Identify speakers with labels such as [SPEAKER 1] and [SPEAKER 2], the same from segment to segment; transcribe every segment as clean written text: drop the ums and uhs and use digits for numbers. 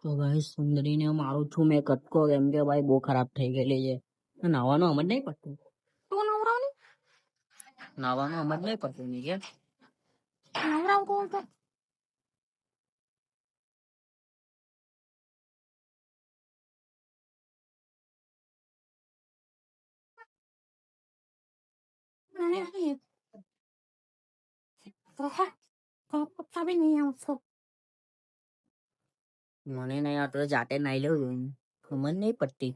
[SPEAKER 1] તો ભાઈ સુંદરીને મારું છું મેં કટકો કેમ કે ભાઈ બહુ ખરાબ થઈ ગયેલી છે. નાવાનું અમર નહીં પડતું. તું નવરાવની નાવાનું અમર નહીં પડતું ની કે નવરાવ કોણ તો મને નહીં આવતો. મને નહીં આવતો જાતે નાઈ લેવું ખબર નહીં પડતી.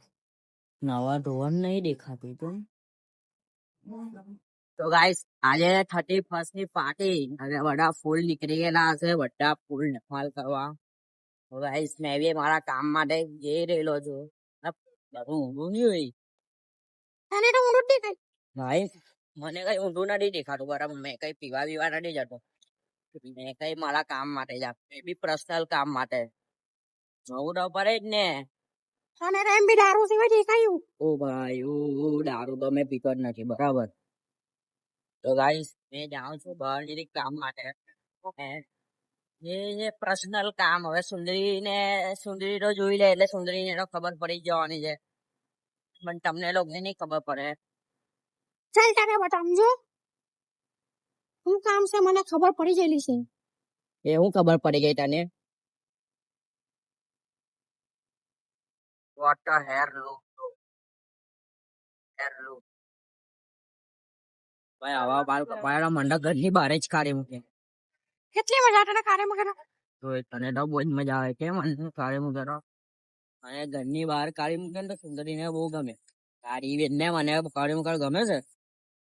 [SPEAKER 1] નવા ધોવાનું નહીં દેખાતું તો. તો ગાઈસ આજે 31st ની પાર્ટી હવે બધા ફૂલ નીકળી ગયેલા હશે બધા ફૂલ નફાલ કરવા. તો ગાઈસ મેં બી મારા કામ માટે જઈ રહેલો છું. બધું ઊંધું નહીં હોય. તને તો ઊંધું દેખાય ભાઈ. મને કઈ ઊંધું નથી દેખાતું બરાબર. મેં કઈ પીવા બીવા નથી જતો. મેં કઈ મારા કામ માટે જ એ બી પર્સનલ કામ માટે જવું તો પડે જ ને. અને એમ બી દારૂ સિવાય દેખાયું. ઓ ભાઈ ઓ દારૂ તો મેં પીતો જ નથી બરાબર. તો ગાઈસ મેં જાઉં છું બહાર જરીક કામ માટે. એ પર્સનલ કામ હવે સુંદરી તો જોઈ લે એટલે સુંદરીને તો ખબર પડી જવાની છે. પણ તમને લોકોને નહીં ખબર પડે. ચાલ તારે બતાવજો શું કામ છે મને ખબર પડી ગયેલી છે. એ હું ખબર પડી ગઈ તને? What the hair look? Hair look. ભાઈ આવા બાલ કપાયેલા મંડા ઘરની બહાર જ કાઢી મૂકે. કેટલી મજા તને કાઢી મૂકે તો તને તો બહુ જ મજા આવે કેમ કાઢી મૂકે તો. અને ઘરની બહાર કાઢી મૂકે ને તો સુંદરીને બહુ ગમે. તારી બેનને મને કાઢી મૂકે ગમે છે.